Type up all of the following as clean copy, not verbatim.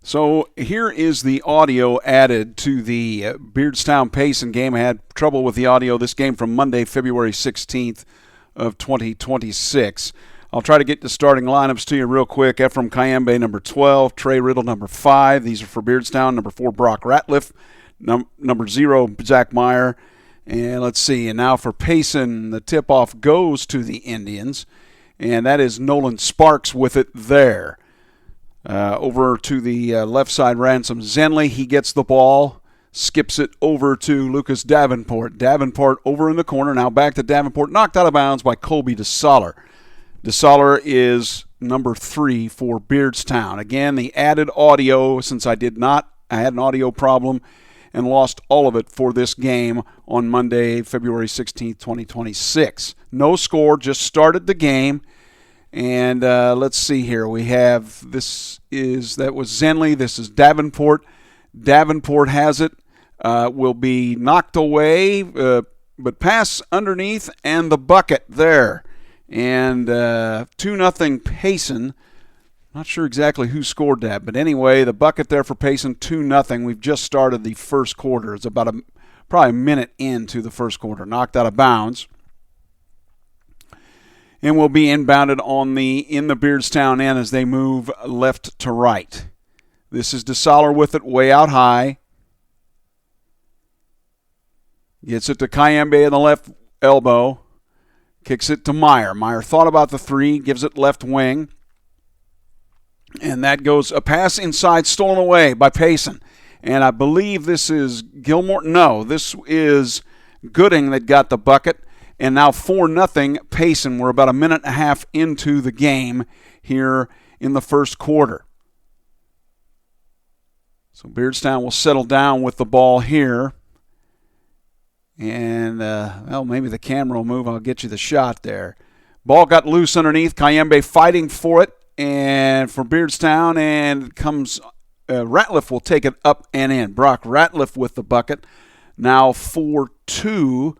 So here is the audio added to the Beardstown Payson game. I had trouble with the audio. This game from Monday, February 16th of 2026. I'll try to get the starting lineups to you real quick. Ephraim Kayembe, number 12. Trey Riddle, number 5. These are for Beardstown. Number 4, Brock Ratliff. Number 0, Zach Meyer. And let's see. And now for Payson, the tip-off goes to the Indians. And that is Nolan Sparks with it there. Over to the left side, Ransom Zenley. He gets the ball, skips it over to Lucas Davenport. Davenport over in the corner. Now back to Davenport, knocked out of bounds by Colby DeSaller. DeSaller is number 3 for Beardstown. Again, the added audio, since I had an audio problem and lost all of it for this game on Monday, February 16th, 2026. No score, just started the game. And let's see here. We have that was Zenley. This is Davenport. Davenport has it. Will be knocked away, but pass underneath and the bucket there. And 2-0 Payson. Not sure exactly who scored that, but anyway, the bucket there for Payson, 2-0. We've just started the first quarter. It's about probably a minute into the first quarter. Knocked out of bounds. And will be inbounded in the Beardstown end as they move left to right. This is DeSaller with it way out high. Gets it to Kayembe in the left elbow. Kicks it to Meyer. Meyer thought about the 3, gives it left wing. And that goes a pass inside, stolen away by Payson. And I believe this is Gilmore. No, this is Gooding that got the bucket. And now 4-0 Payson. We're about a minute and a half into the game here in the first quarter. So Beardstown will settle down with the ball here. And, maybe the camera will move. I'll get you the shot there. Ball got loose underneath. Kayembe fighting for it. And for Beardstown, and comes Ratliff will take it up and in. Brock Ratliff with the bucket. Now 4-2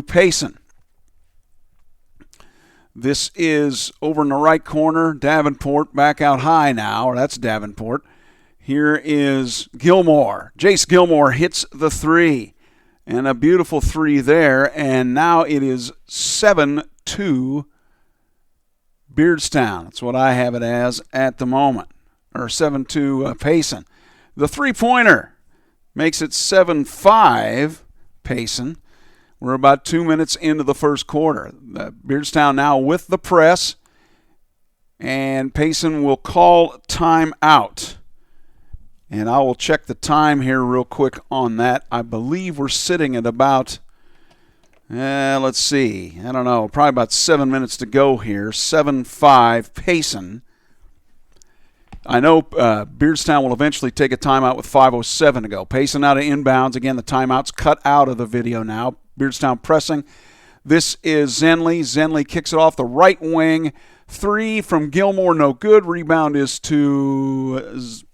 Payson. This is over in the right corner. Davenport back out high now. That's Davenport. Here is Gilmore. Jace Gilmore hits the 3. And a beautiful 3 there. And now it is 7-2 Beardstown. That's what I have it as at the moment. Or 7-2 Payson. The three-pointer makes it 7-5 Payson. We're about 2 minutes into the first quarter. Beardstown now with the press. And Payson will call timeout. And I will check the time here real quick on that. I believe we're sitting at about, let's see, I don't know, probably about 7 minutes to go here. 7-5 Payson. I know Beardstown will eventually take a timeout with 5:07 to go. Payson out of inbounds. Again, the timeout's cut out of the video now. Beardstown pressing. This is Zenley. Zenley kicks it off the right wing. 3 from Gilmore, no good. Rebound is to,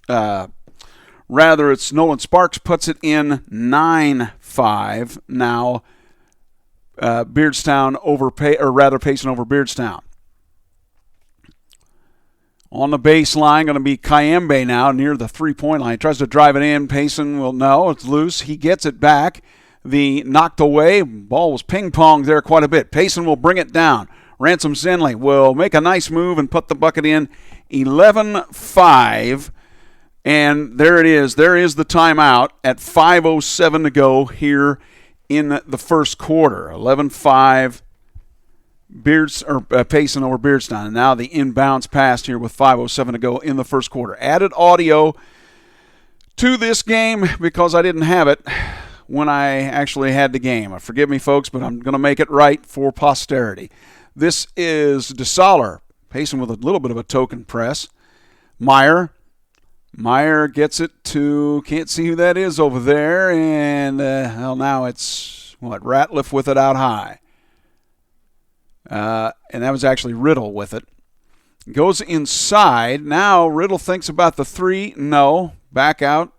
it's Nolan Sparks puts it in. 9-5 now. Beardstown Payson over Beardstown. On the baseline, going to be Kayembe now near the three-point line. He tries to drive it in. Payson will no, it's loose. He gets it back. The knocked away ball was ping-ponged there quite a bit. Payson will bring it down. Ransom Zenley will make a nice move and put the bucket in. 11-5. And there it is. There is the timeout at 5:07 to go here in the first quarter. 11-5 Payson over Beardstown. And now the inbounds pass here with 5:07 to go in the first quarter. Added audio to this game because I didn't have it when I actually had the game. Forgive me, folks, but I'm going to make it right for posterity. This is DeSaller. Payson with a little bit of a token press. Meyer gets it to, can't see who that is over there, and now it's, Ratliff with it out high. And that was actually Riddle with it. Goes inside. Now Riddle thinks about the 3. No. Back out.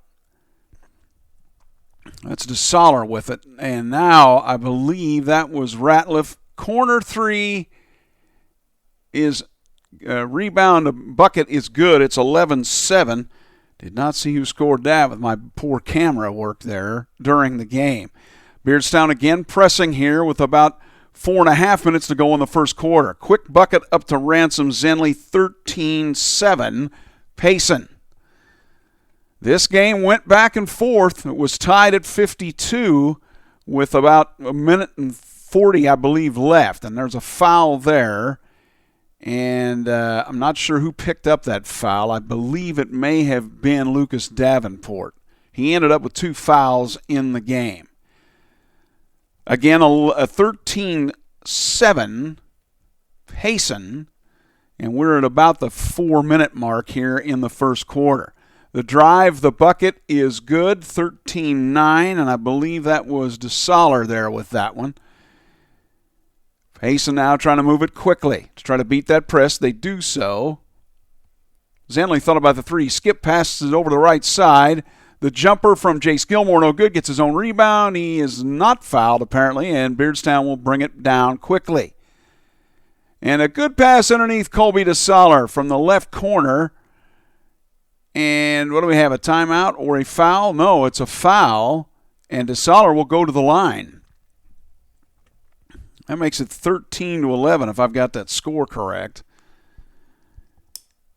That's DeSaller with it. And now I believe that was Ratliff. Corner 3 is rebound bucket is good. It's 11-7. Did not see who scored that with my poor camera work there during the game. Beardstown again pressing here with about 4.5 minutes to go in the first quarter. Quick bucket up to Ransom Zenley, 13-7. Payson. This game went back and forth. It was tied at 52 with about a minute and 40, I believe, left. And there's a foul there. And I'm not sure who picked up that foul. I believe it may have been Lucas Davenport. He ended up with 2 fouls in the game. Again, a 13-7 Payson, and we're at about the 4-minute mark here in the first quarter. The drive, the bucket is good, 13-9, and I believe that was DeSaller there with that one. Payson now trying to move it quickly to try to beat that press. They do so. Zenley thought about the three. Skip passes it over the right side. The jumper from Jace Gilmore, no good, gets his own rebound. He is not fouled, apparently, and Beardstown will bring it down quickly. And a good pass underneath Colby DeSaller from the left corner. And what do we have, a timeout or a foul? No, it's a foul, and DeSaller will go to the line. That makes it 13-11 if I've got that score correct.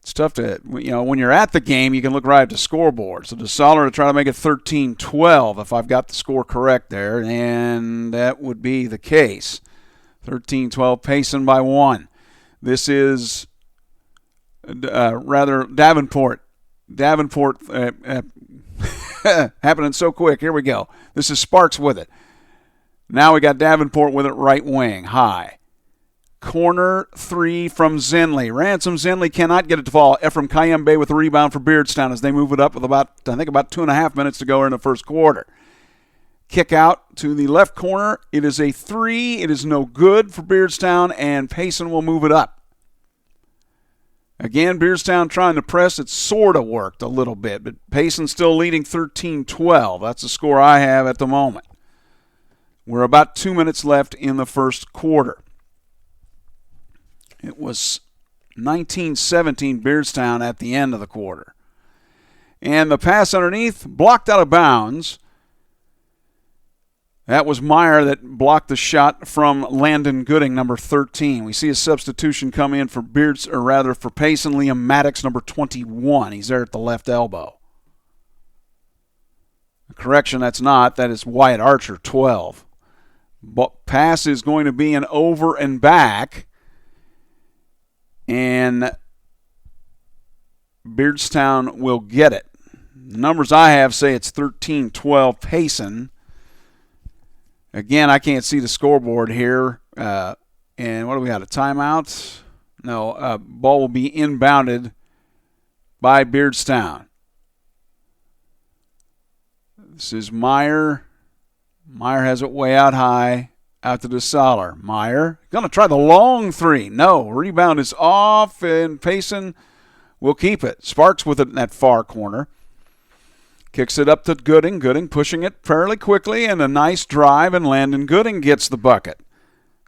It's tough to, when you're at the game, you can look right at the scoreboard. So DeSaller to try to make it 13-12 if I've got the score correct there, and that would be the case. 13-12, Payson by 1. This is Davenport. Davenport happening so quick. Here we go. This is Sparks with it. Now we got Davenport with it right wing, high. Corner 3 from Zenley. Ransom Zenley cannot get it to fall. Ephraim Kayembe with the rebound for Beardstown as they move it up with about 2.5 minutes to go in the first quarter. Kick out to the left corner. It is a 3. It is no good for Beardstown, and Payson will move it up. Again, Beardstown trying to press. It sort of worked a little bit, but Payson still leading 13-12. That's the score I have at the moment. We're about 2 minutes left in the first quarter. It was 19-17 Beardstown at the end of the quarter. And the pass underneath, blocked out of bounds. That was Meyer that blocked the shot from Landon Gooding, number 13. We see a substitution come in for Payson, Liam Maddox, number 21. He's there at the left elbow. Correction, that's not. That is Wyatt Archer, 12. Pass is going to be an over and back. And Beardstown will get it. The numbers I have say it's 13-12 Payson. Again, I can't see the scoreboard here. And what do we got, a timeout? No, ball will be inbounded by Beardstown. This is Meyer. Meyer has it way out high. Out to DeSaller. Meyer going to try the long 3. No. Rebound is off, and Payson will keep it. Sparks with it in that far corner. Kicks it up to Gooding. Gooding pushing it fairly quickly, and a nice drive, and Landon Gooding gets the bucket.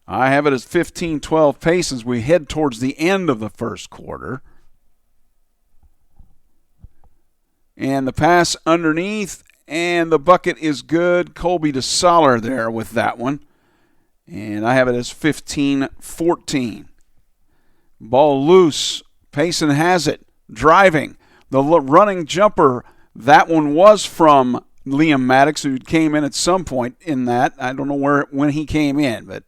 I have it as 15-12 Payson as we head towards the end of the first quarter. And the pass underneath, and the bucket is good. Colby DeSaller there with that one. And I have it as 15-14. Ball loose. Payson has it. Driving. The running jumper, that one was from Liam Maddox, who came in at some point in that. I don't know when he came in, but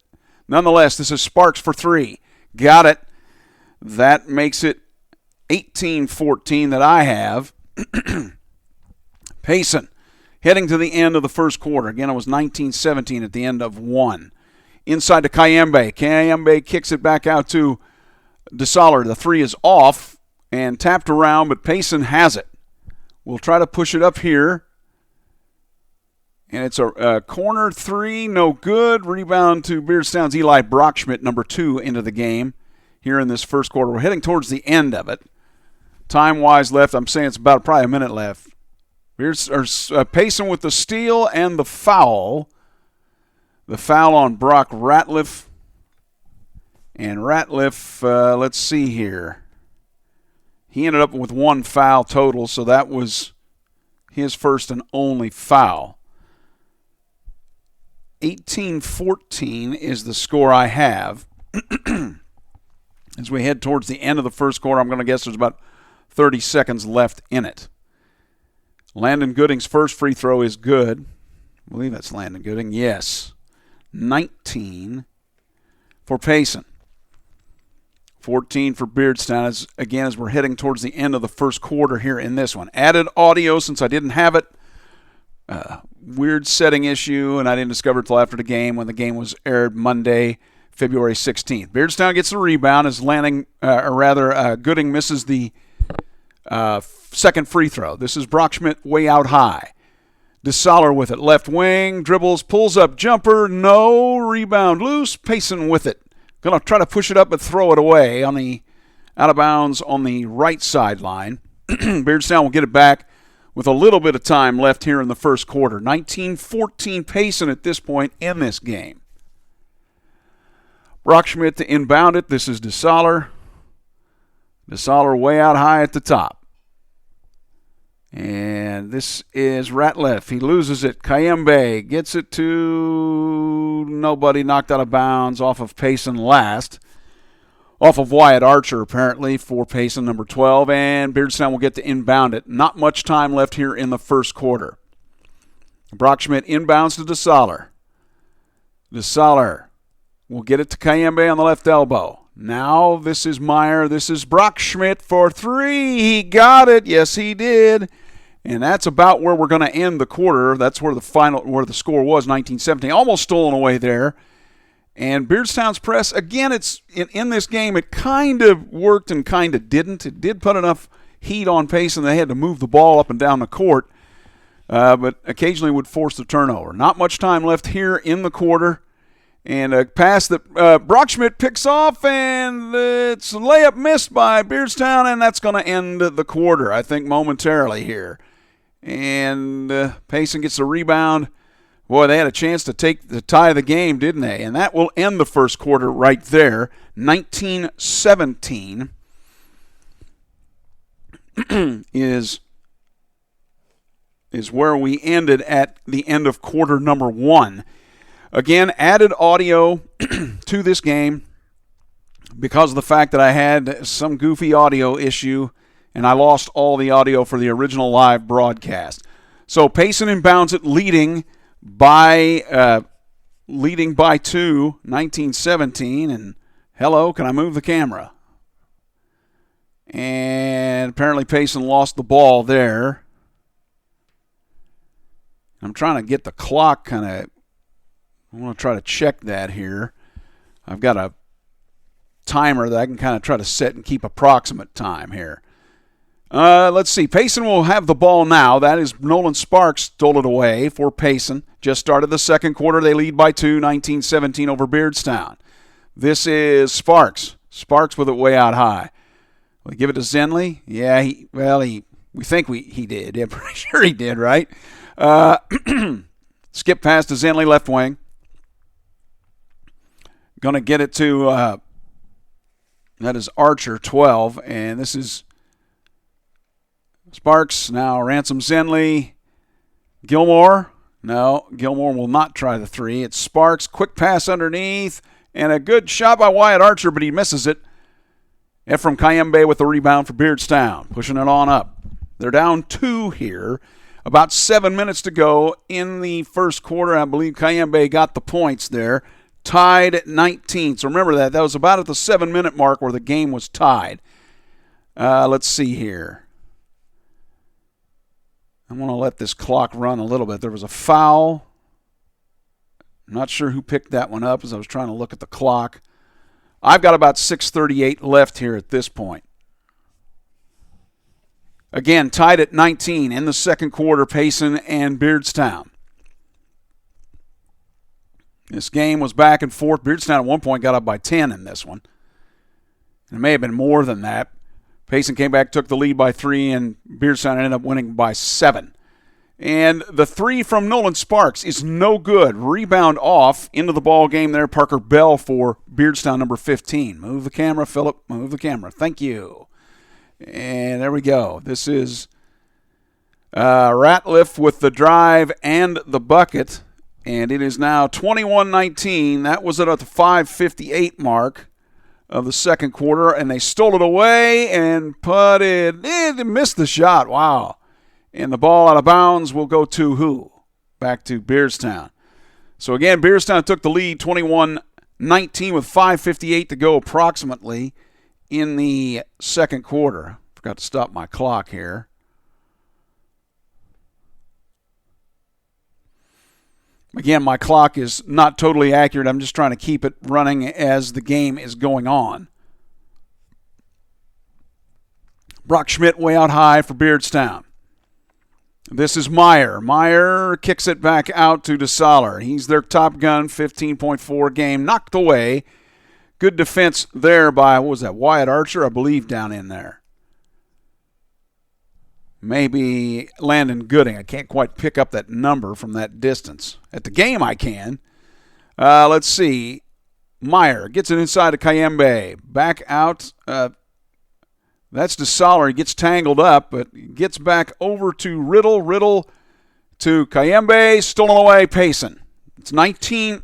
nonetheless, this is Sparks for 3. Got it. That makes it 18-14 that I have. Payson heading to the end of the first quarter. Again, it was 19-17 at the end of 1. Inside to Kayembe. Kayembe kicks it back out to DeSaller. The 3 is off and tapped around, but Payson has it. We'll try to push it up here. And it's a corner 3, no good. Rebound to Beardstown's Eli Brockschmidt, number 2, into the game here in this first quarter. We're heading towards the end of it. Time-wise left, I'm saying it's about probably a minute left. Payson with the steal and the foul. The foul on Brock Ratliff. And Ratliff, let's see here. He ended up with 1 foul total, so that was his first and only foul. 18-14 is the score I have. As we head towards the end of the first quarter, I'm going to guess there's about 30 seconds left in it. Landon Gooding's first free throw is good. I believe that's Landon Gooding. Yes. 19 for Payson. 14 for Beardstown, as we're heading towards the end of the first quarter here in this one. Added audio since I didn't have it. Weird setting issue, and I didn't discover it until after the game when the game was aired Monday, February 16th. Beardstown gets the rebound as Gooding misses the second free throw. This is Brockschmidt way out high. DeSaller with it. Left wing, dribbles, pulls up, jumper, no, rebound loose. Payson with it. Going to try to push it up but throw it away on the out of bounds on the right sideline. Beardstown will get it back with a little bit of time left here in the first quarter. 19-14 Payson at this point in this game. Brockschmidt to inbound it. This is DeSaller. DeSaller way out high at the top. And this is Ratliff. He loses it. Kayembe gets it to nobody, knocked out of bounds off of Payson last. Off of Wyatt Archer, apparently, for Payson, number 12. And Beardstown will get to inbound it. Not much time left here in the first quarter. Brockschmidt inbounds to DeSaller. DeSaller will get it to Kayembe on the left elbow. Now this is Meyer. This is Brockschmidt for 3. He got it. Yes, he did. And that's about where we're going to end the quarter. That's where the score was, 19-17. Almost stolen away there. And Beardstown's press, again, it's in this game, it kind of worked and kind of didn't. It did put enough heat on Payson. They had to move the ball up and down the court, but occasionally would force the turnover. Not much time left here in the quarter. And a pass that Brockschmidt picks off, and it's a layup missed by Beardstown, and that's going to end the quarter, I think, momentarily here. And Payson gets the rebound. Boy, they had a chance to tie the game, didn't they? And that will end the first quarter right there. 19-17 is where we ended at the end of quarter number 1. Again, added audio to this game because of the fact that I had some goofy audio issue and I lost all the audio for the original live broadcast. So Payson inbounds it, leading by 2, 19-17. And hello, can I move the camera? And apparently Payson lost the ball there. I'm trying to get the clock kind of. I want to try to check that here. I've got a timer that I can kind of try to set and keep approximate time here. Let's see. Payson will have the ball now. That is Nolan Sparks stole it away for Payson. Just started the second quarter. They lead by 2, 19-17 over Beardstown. This is Sparks. Sparks with it way out high. Will he give it to Zenley? Yeah, we think he did. Yeah, pretty sure he did, right? Skip pass to Zenley, left wing. Going to get it to, that is Archer, 12. And this is Sparks. Now Ransom Zenley. Gilmore. No, Gilmore will not try the 3. It's Sparks. Quick pass underneath. And a good shot by Wyatt Archer, but he misses it. Ephraim Kayembe with the rebound for Beardstown. Pushing it on up. They're down 2 here. About 7 minutes to go in the first quarter. I believe Kayembe got the points there. Tied at 19. So remember that. That was about at the 7-minute mark where the game was tied. Let's see here. I want to let this clock run a little bit. There was a foul. I'm not sure who picked that one up as I was trying to look at the clock. I've got about 6:38 left here at this point. Again, tied at 19 in the second quarter, Payson and Beardstown. This game was back and forth. Beardstown at one point got up by 10 in this one. It may have been more than that. Payson came back, took the lead by 3, and Beardstown ended up winning by 7. And the three from Nolan Sparks is no good. Rebound off into the ball game there. Parker Bell for Beardstown, number 15. Move the camera, Philip. Move the camera. Thank you. And there we go. This is Ratliff with the drive and the bucket. And it is now 21-19. That was at the 5:58 mark of the second quarter. And they stole it away and put it. They missed the shot. Wow. And the ball out of bounds will go to who? Back to Beardstown. So again, Beardstown took the lead 21-19 with 5:58 to go approximately in the second quarter. Forgot to stop my clock here. Again, my clock is not totally accurate. I'm just trying to keep it running as the game is going on. Brock Schmidt way out high for Beardstown. This is Meyer. Meyer kicks it back out to DeSaller. He's their top gun, 15.4 game. Knocked away. Good defense there by, what was that, Wyatt Archer, I believe, down in there. Maybe Landon Gooding. I can't quite pick up that number from that distance. At the game, I can. Let's see. Meyer gets it inside to Kayembe. Back out. That's DeSaller. He gets tangled up, but gets back over to Riddle. Riddle to Kayembe. Stolen away, Payson. It's 21-19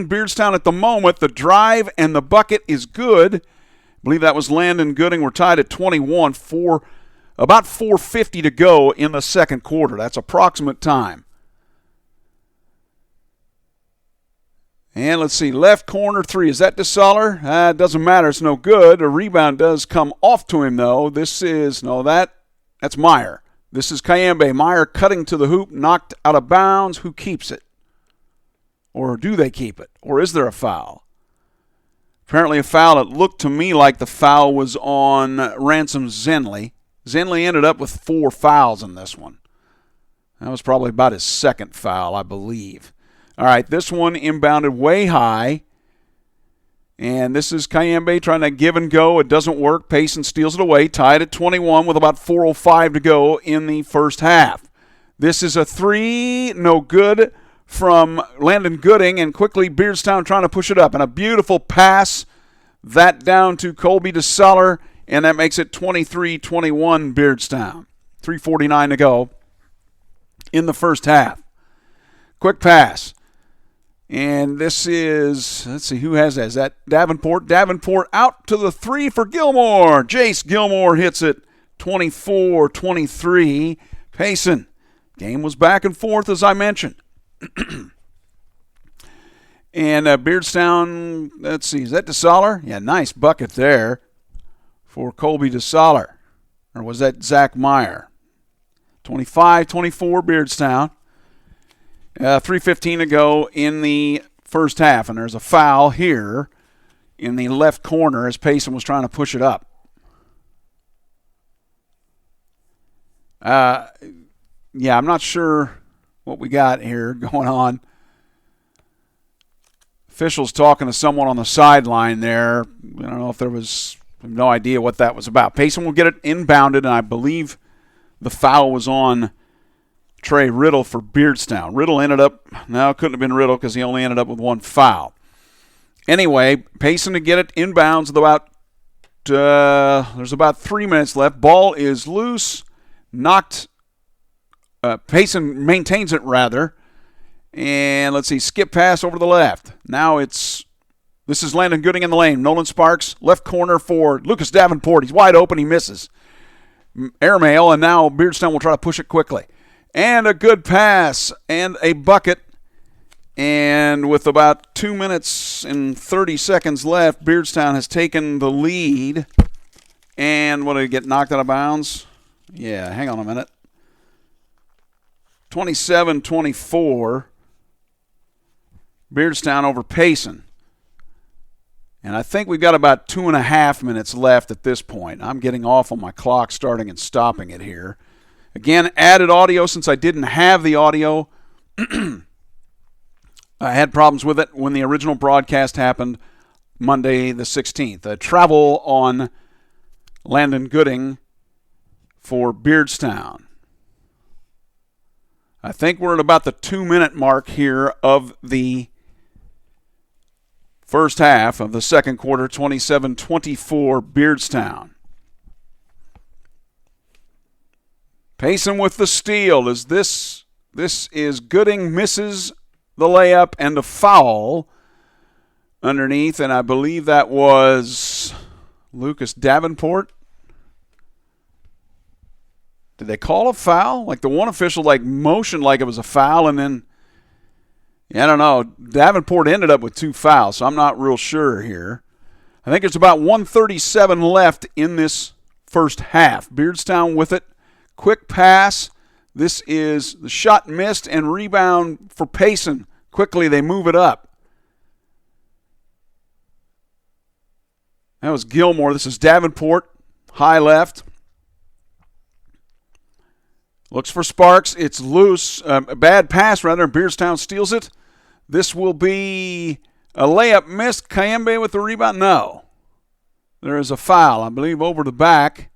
Beardstown at the moment. The drive and the bucket is good. I believe that was Landon Gooding. We're tied at 21 for about 4:50 to go in the second quarter. That's approximate time. And let's see, left corner three. Is that DeSaller? It doesn't matter. It's no good. A rebound does come off to him, though. That's Meyer. This is Kayembe. Meyer cutting to the hoop, knocked out of bounds. Who keeps it? Or do they keep it? Or is there a foul? Apparently a foul. It looked to me like the foul was on Ransom Zenley. Zenley ended up with 4 fouls in this one. That was probably about his second foul, I believe. All right, this one inbounded way high. And this is Kayembe trying to give and go. It doesn't work. Payson steals it away, tied at 21 with about 4:05 to go in the first half. This is a three, no good from Landon Gooding, and quickly Beardstown trying to push it up. And a beautiful pass, that down to Colby DeSaller, and that makes it 23-21 Beardstown. 3:49 to go in the first half. Quick pass. And this is, let's see, who has that? Is that Davenport? Davenport out to the three for Gilmore. Jace Gilmore hits it 24-23. Payson. Game was back and forth, as I mentioned. And Beardstown, let's see, is that DeSaller? Yeah, nice bucket there for Colby DeSaller. Or was that Zach Meyer? 25-24 Beardstown. 3:15 to go in the first half, and there's a foul here in the left corner as Payson was trying to push it up. Yeah, I'm not sure what we got here going on. Officials talking to someone on the sideline there. I don't know if there was, I have no idea what that was about. Payson will get it inbounded, and I believe the foul was on Trey Riddle for Beardstown. Riddle ended up, no, it couldn't have been Riddle because he only ended up with 1 foul. Anyway, Payson to get it inbounds with about, there's about 3 minutes left. Ball is loose, knocked, Payson maintains it rather. And let's see, skip pass over to the left. Now this is Landon Gooding in the lane. Nolan Sparks, left corner for Lucas Davenport. He's wide open, he misses. Airmail, and now Beardstown will try to push it quickly. And a good pass and a bucket. And with about 2 minutes and 30 seconds left, Beardstown has taken the lead. And what did it get knocked out of bounds? Yeah, hang on a minute. 27-24. Beardstown over Payson. And I think we've got about 2.5 minutes left at this point. I'm getting off on my clock, starting and stopping it here. Again, added audio since I didn't have the audio. I had problems with it when the original broadcast happened Monday the 16th. Travel on Landon Gooding for Beardstown. I think we're at about the 2-minute mark here of the first half of the second quarter, 27-24 Beardstown. Payson with the steal. This is Gooding, misses the layup and a foul underneath, and I believe that was Lucas Davenport. Did they call a foul? Like the one official motioned like it was a foul, and then I don't know. Davenport ended up with 2 fouls, so I'm not real sure here. I think it's about 1:37 left in this first half. Beardstown with it. Quick pass. This is the shot missed and rebound for Payson. Quickly they move it up. That was Gilmore. This is Davenport. High left. Looks for Sparks. It's loose. A bad pass, rather. Beardstown steals it. This will be a layup missed. Kayembe with the rebound. No. There is a foul, I believe, over the back.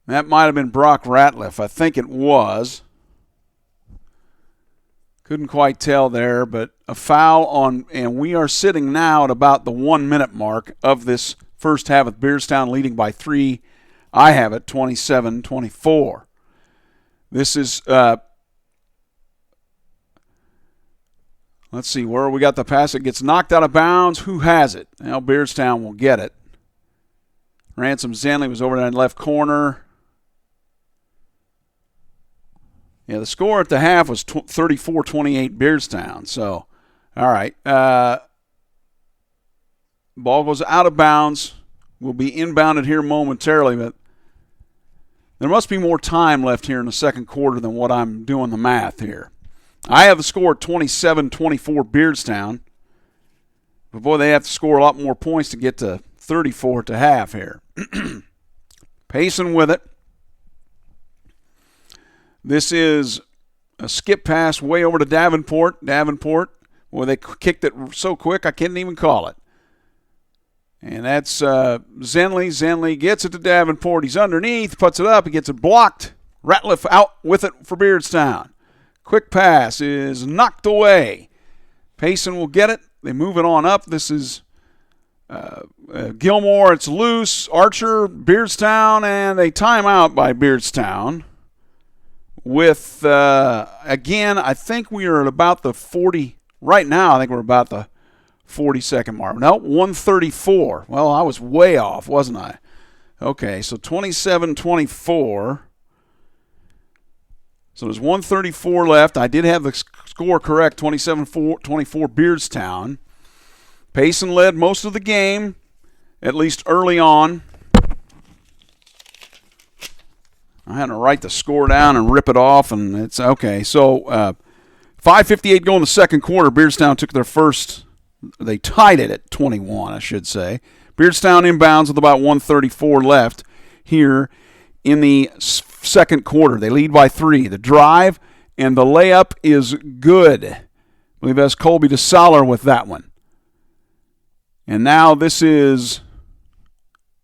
That might have been Brock Ratliff. I think it was. Couldn't quite tell there, but a foul on, and we are sitting now at about the 1-minute mark of this first half with Beardstown leading by 3. I have it 27-24. This is, let's see, where we got the pass. It gets knocked out of bounds. Who has it? Now Beardstown will get it. Ransom Zenley was over in that left corner. Yeah, the score at the half was 34-28 Beardstown. So, all right. Ball goes out of bounds. Will be inbounded here momentarily, but there must be more time left here in the second quarter than what I'm doing the math here. I have the score at 27-24 Beardstown. But, boy, they have to score a lot more points to get to 34 at the half here. Payson with it. This is a skip pass way over to Davenport. Davenport, well, they kicked it so quick I couldn't even call it. And that's Zenley. Zenley gets it to Davenport. He's underneath, puts it up. He gets it blocked. Ratliff out with it for Beardstown. Quick pass is knocked away. Payson will get it. They move it on up. This is Gilmore. It's loose. Archer, Beardstown, and a timeout by Beardstown. With, again, I think we are at about the 40. Right now, I think we're about the 40-second mark. No, 134. Well, I was way off, wasn't I? Okay, so 27-24. So there's 134 left. I did have the score correct, 27-24 Beardstown. Payson led most of the game, at least early on. I had to write the score down and rip it off, and it's okay. So 5:58 go in the second quarter. Beardstown took their first. They tied it at 21, I should say. Beardstown inbounds with about 134 left here in the second quarter. They lead by 3. The drive and the layup is good. I believe that's Colby DeSaller with that one. And now this is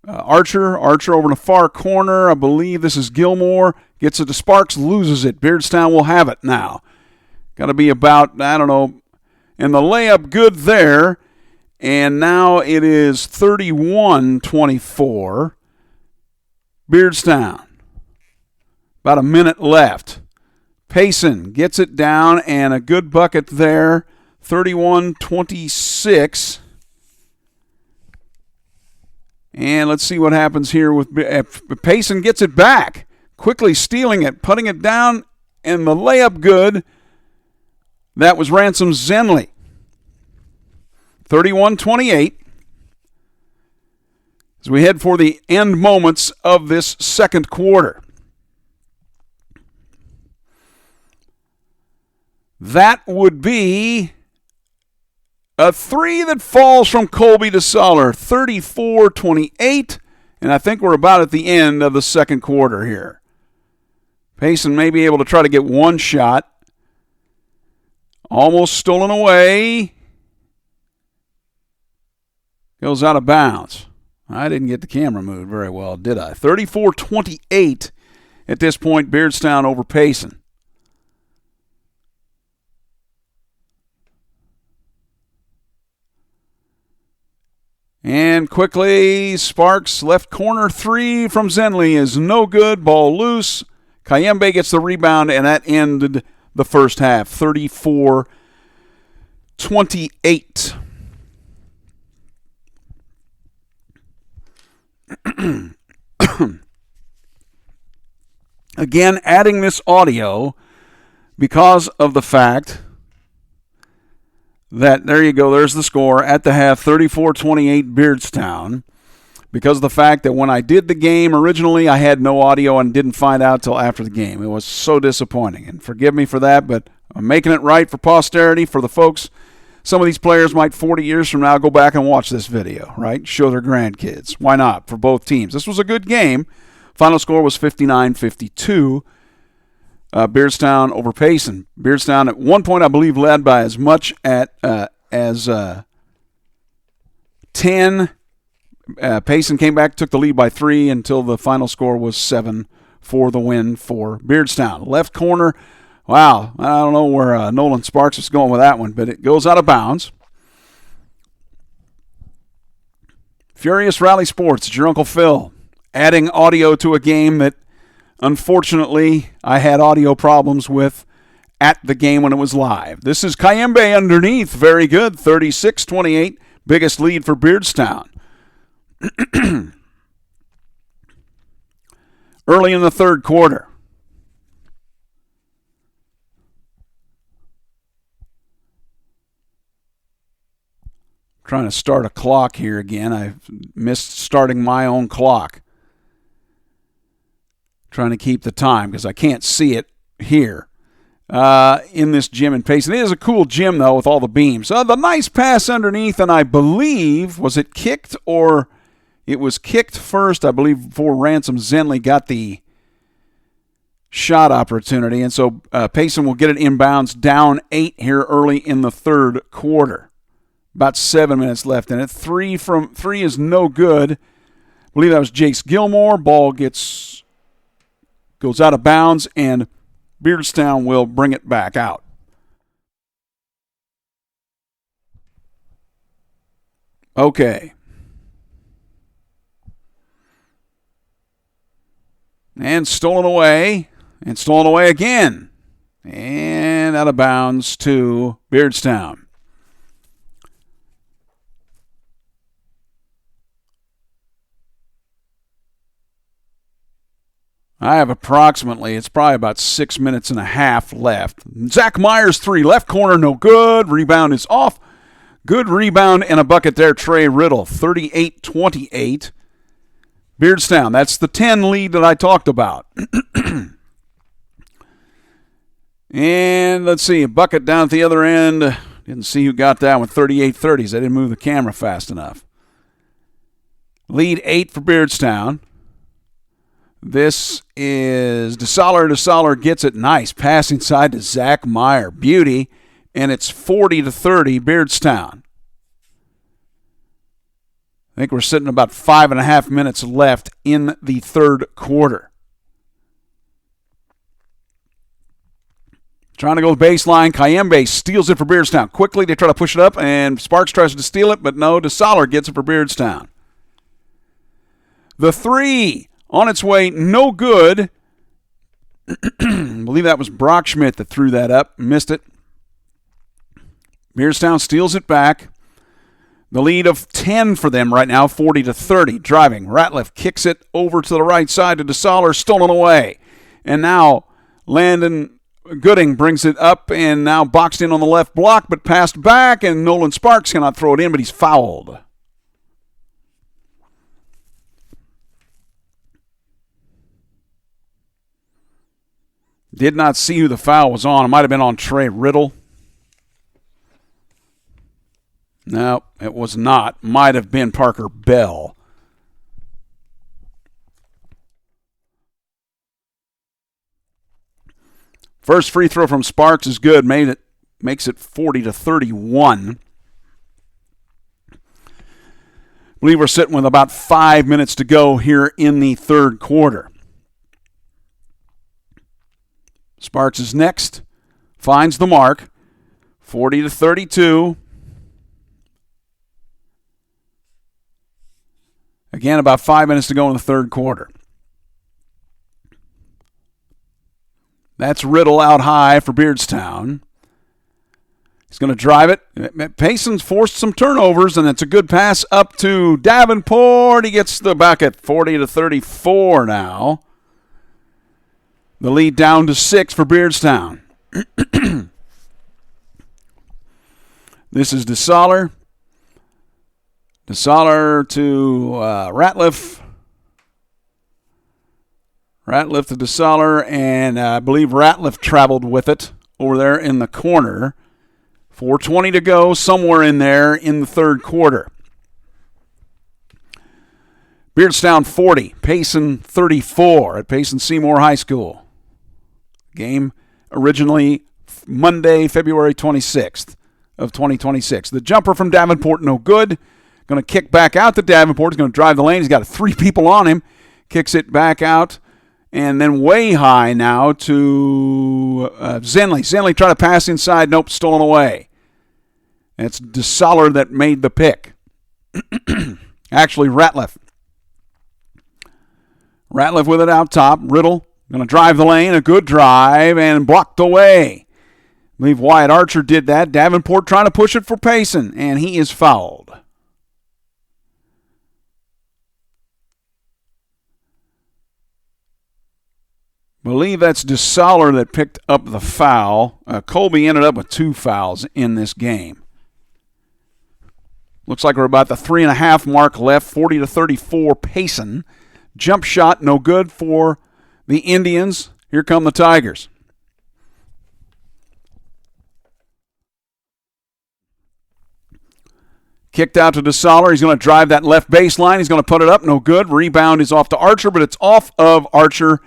Archer over in the far corner. I believe this is Gilmore. Gets it to Sparks, loses it. Beardstown will have it now. Got to be about, I don't know. And the layup good there. And now it is 31-24. Beardstown. About a minute left. Payson gets it down and a good bucket there. 31-26. And let's see what happens here with Payson gets it back. Quickly stealing it, putting it down, and the layup good. That was Ransom Zenley. 31-28. As we head for the end moments of this second quarter. That would be a 3 that falls from Colby DeSaller, 34-28, and I think we're about at the end of the second quarter here. Payson may be able to try to get one shot. Almost stolen away. Goes out of bounds. I didn't get the camera moved very well, did I? 34-28 at this point, Beardstown over Payson. And quickly, Sparks, left corner three from Zenley is no good. Ball loose. Cayembe gets the rebound, and that ended the first half, 34-28. Again, adding this audio because of the fact that, there you go, there's the score at the half, 34-28 Beardstown. Because of the fact that when I did the game originally, I had no audio and didn't find out till after the game. It was so disappointing. And forgive me for that, but I'm making it right for posterity, for the folks. Some of these players might 40 years from now go back and watch this video, right? Show their grandkids. Why not? For both teams. This was a good game. Final score was 59-52. Beardstown over Payson. Beardstown at one point, I believe, led by as much as 10. Payson came back, took the lead by 3 until the final score was 7 for the win for Beardstown. Left corner, wow, I don't know where Nolan Sparks is going with that one, but it goes out of bounds. Furious Rally Sports, it's your Uncle Phil, adding audio to a game that, unfortunately, I had audio problems with at the game when it was live. This is Cayembe underneath, very good, 36-28, biggest lead for Beardstown. Early in the third quarter. Trying to start a clock here again. I missed starting my own clock. Trying to keep the time because I can't see it here in this gym in Payson. It is a cool gym, though, with all the beams. The nice pass underneath, and I believe, was it kicked or... It was kicked first, I believe, before Ransom Zenley got the shot opportunity. And so Payson will get it inbounds, down 8 here early in the third quarter. About 7 minutes left in it. Three is no good. I believe that was Jace Gilmore. Ball goes out of bounds, and Beardstown will bring it back out. Okay. And stolen away again. And out of bounds to Beardstown. I have approximately, it's probably about 6 minutes and a half left. Zach Myers, 3, left corner, no good. Rebound is off. Good rebound and a bucket there, Trey Riddle, 38-28. Beardstown, that's the 10 lead that I talked about. And let's see, a bucket down at the other end. Didn't see who got that one, 38-30s. I didn't move the camera fast enough. Lead 8 for Beardstown. This is DeSaller. DeSaller gets it nice. Pass inside to Zach Meyer. Beauty. And it's 40-30 Beardstown. I think we're sitting about 5.5 minutes left in the third quarter. Trying to go baseline. Cayembe steals it for Beardstown. Quickly, they try to push it up, and Sparks tries to steal it, but no, DeSaller gets it for Beardstown. The 3 on its way, no good. I believe that was Brock Schmidt that threw that up. Missed it. Beardstown steals it back. The lead of 10 for them right now, 40-30. Driving. Ratliff kicks it over to the right side to DeSaller, stolen away. And now Landon Gooding brings it up and now boxed in on the left block, but passed back, and Nolan Sparks cannot throw it in, but he's fouled. Did not see who the foul was on. It might have been on Trey Riddle. No, it was not. Might have been Parker Bell. First free throw from Sparks is good. Makes it 40-31. I believe we're sitting with about 5 minutes to go here in the third quarter. Sparks is next. Finds the mark. 40-32. Again, about 5 minutes to go in the third quarter. That's Riddle out high for Beardstown. He's going to drive it. Payson's forced some turnovers, and it's a good pass up to Davenport. He gets the bucket, 40-34 now. The lead down to 6 for Beardstown. This is DeSaller. DeSaller to Ratliff. Ratliff to DeSaller, and I believe Ratliff traveled with it over there in the corner. 4:20 to go, somewhere in there in the third quarter. Beardstown 40, Payson 34 at Payson Seymour High School. Game originally Monday, February 26th of 2026. The jumper from Davenport, no good. Going to kick back out to Davenport. He's going to drive the lane. He's got 3 people on him. Kicks it back out. And then way high now to Zenley. Zenley tried to pass inside. Nope, stolen away. It's DeSaller that made the pick. Actually, Ratliff. Ratliff with it out top. Riddle going to drive the lane. A good drive and blocked away. I believe Wyatt Archer did that. Davenport trying to push it for Payson, and he is fouled. Believe that's DeSaller that picked up the foul. Colby ended up with 2 fouls in this game. Looks like we're about the 3.5 mark left. 40-34 Payson. Jump shot no good for the Indians. Here come the Tigers. Kicked out to DeSaller. He's going to drive that left baseline. He's going to put it up. No good. Rebound is off to Archer, but it's off of Archer.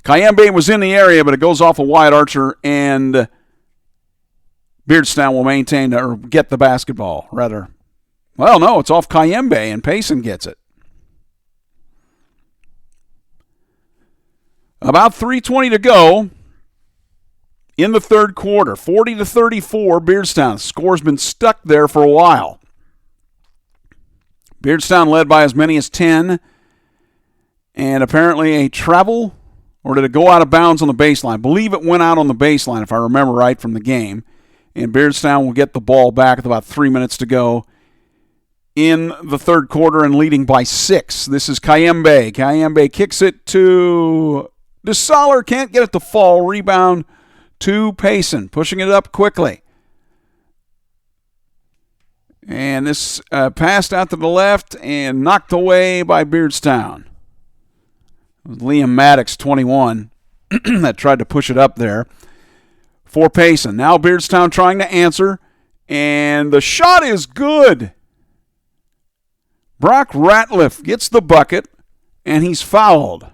Kayembe was in the area, but it goes off of Wyatt Archer, and Beardstown will maintain or get the basketball, rather. Well, no, it's off Kayembe, and Payson gets it. About 3:20 to go in the third quarter. 40-34, Beardstown. Score's been stuck there for a while. Beardstown led by as many as 10, and apparently a travel. Or did it go out of bounds on the baseline? I believe it went out on the baseline, if I remember right from the game. And Beardstown will get the ball back with about 3 minutes to go in the third quarter and leading by 6. This is Kayembe. Kayembe kicks it to DeSaller. Can't get it to fall. Rebound to Payson. Pushing it up quickly. And this passed out to the left and knocked away by Beardstown. Liam Maddox, 21, that tried to push it up there for Payson. Now Beardstown trying to answer, and the shot is good. Brock Ratliff gets the bucket, and he's fouled.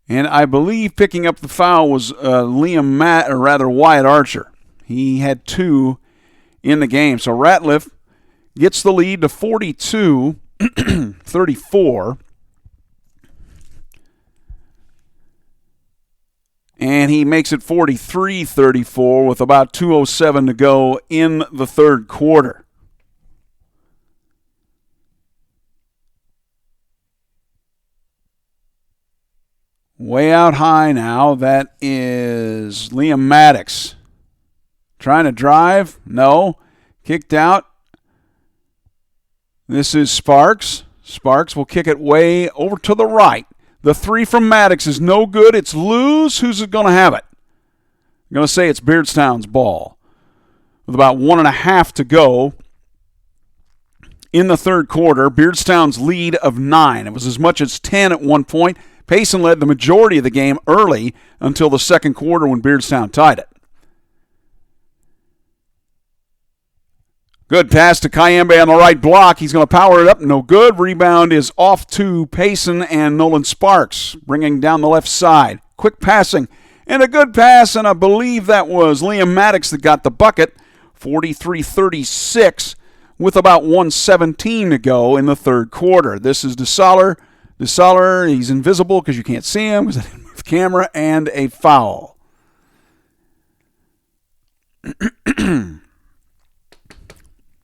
And I believe picking up the foul was Wyatt Archer. He had 2 in the game. So Ratliff gets the lead to 42-34. And he makes it 43-34 with about 2:07 to go in the third quarter. Way out high now, that is Liam Maddox. Trying to drive? No. Kicked out. This is Sparks. Sparks will kick it way over to the right. The 3 from Maddox is no good. It's loose. Who's going to have it? I'm going to say it's Beardstown's ball. With about 1.5 to go in the third quarter, Beardstown's lead of 9. It was as much as 10 at one point. Payson led the majority of the game early until the second quarter when Beardstown tied it. Good pass to Kayembe on the right block. He's going to power it up. No good. Rebound is off to Payson and Nolan Sparks, bringing down the left side. Quick passing and a good pass, and I believe that was Liam Maddox that got the bucket. 43-36 with about 1:17 to go in the third quarter. This is DeSaller DeSaller, he's invisible because you can't see him because I didn't move the camera, and a foul.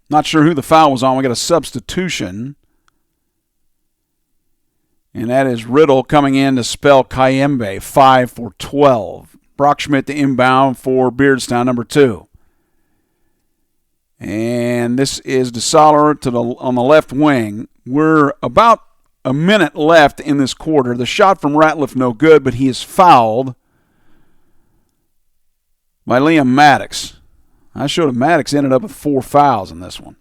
Not sure who the foul was on. We got a substitution. And that is Riddle coming in to spell Kayembe, 5 for 12. Brockschmidt to inbound for Beardstown, number 2. And this is DeSaller on the left wing. We're about a minute left in this quarter. The shot from Ratliff no good, but he is fouled by Liam Maddox. I showed him Maddox ended up with 4 fouls in this one.